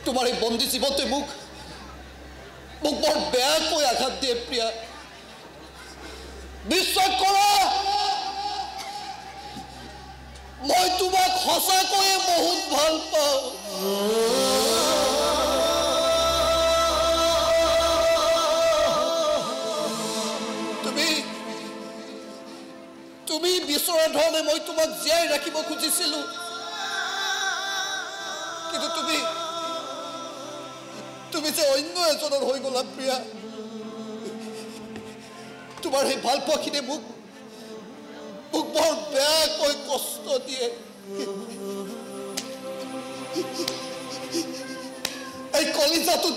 তোমাৰ এই বন্দী জীৱনটোৱে মোক বৰ বেয়াকৈ আঘাত দিয়ে প্ৰিয়া বিশ্বাস কৰা মই তোমাক সঁচাকৈয়ে বহুত ভাল পাওঁ তুমি বিচৰা ধৰণে মই তোমাক জীয়াই ৰাখিব খুজিছিলো কিন্তু তুমি যে অন্য এজনৰ হৈ গলা প্ৰিয়া তোমাৰ সেই ভাল পোৱাখিনিয়ে মোক বৰ বেয়াকৈ কষ্ট দিয়ে এই কলিজাটোত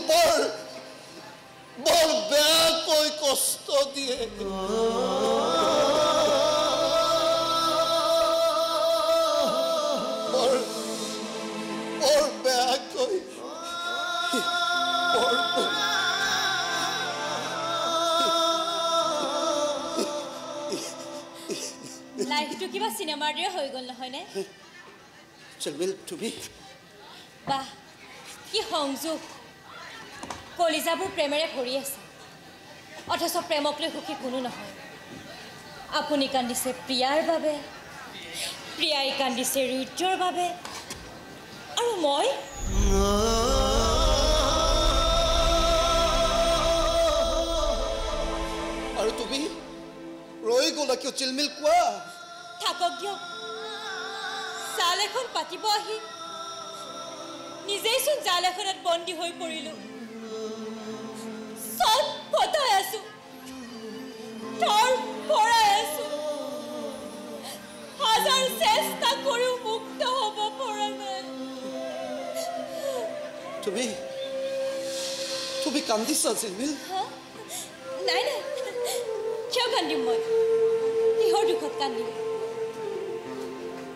বৰ বেয়াকৈ কষ্ট দিয়ে লাইফটো কিবা সিনেমাৰ দৰে হৈ গ'ল নহয় নে চলমিল তুমি বাহ কি সংযোগ কলিজাবোৰ প্ৰেমেৰে ভৰি আছে অথচ প্ৰেমক লৈ সুখী কোনো নহয় আপুনি কান্দিছে প্ৰিয়াৰ বাবে প্ৰিয়াই কান্দিছে ৰুদ্ৰৰ বাবে আৰু মই আৰু তুমি ৰৈ গ'লা কিয় চিলমিল কোৱা থাকক দিয়ক জাল এখন পাতিব আহি নিজেইচোন জাল এখনত বন্দী হৈ পৰিলো চব ফটাই আছো থৰ ফৰাই আছো হাজাৰ চেষ্টা কৰিও মুক্ত হ'ব পৰা নাই তুমি কান্দিছা চিলমিল নাই কিয় কান্দিম মই কিহৰ দুখত কান্দিম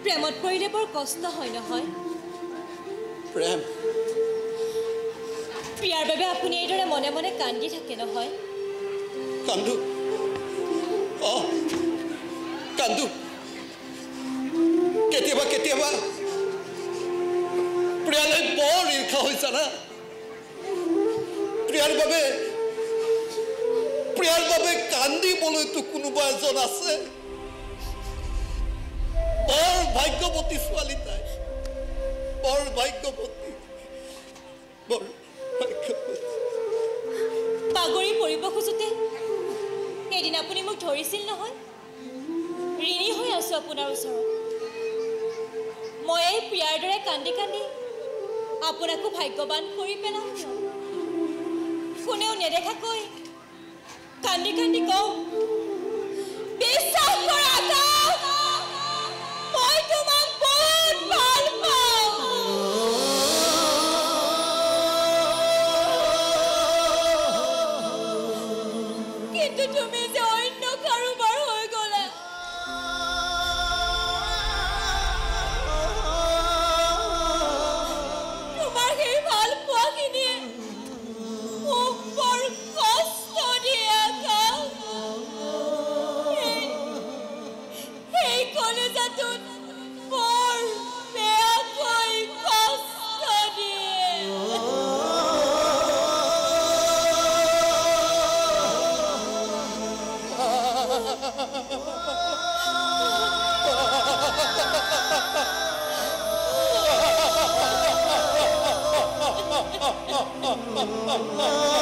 প্ৰেমত পৰিলে বৰ কষ্ট হয় নহয় প্ৰেম প্ৰিয়াৰ বাবে আপুনি এইদৰে মনে মনে কান্দি থাকে নহয় কান্দো কেতিয়াবা প্ৰিয়ালৈ বৰ ঈৰ্ষা হৈছে না প্ৰিয়াৰ বাবে কান্দিবলৈতো কোনোবা এজন আছে বৰ ভাগ্যৱতী ছোৱালী তাই বৰ ভাগ্যৱতী বাগৰি পৰিব খোজোতে এদিন আপুনি মোক ধৰিছিল নহয় ঋণী হৈ আছো আপোনাৰ ওচৰত মই এই প্ৰিয়াৰ দৰে কান্দি আপোনাকো ভাগ্যৱান কৰি পেলাম কোনেও নেদেখাকৈ কান্দি কওঁ বিশ্বাস কৰা মই তোমাক বহুত ভাল পাওঁ কিন্তু তুমি যে অন্য কাৰোবাৰ হৈ গ'লা তোমাৰ সেই ভাল পোৱাখিনিয়ে মোক বৰ কষ্ট দিয়ে সেই কলিজাটোত বৰ বেয়াকৈ কষ্ট দিয়ে Ha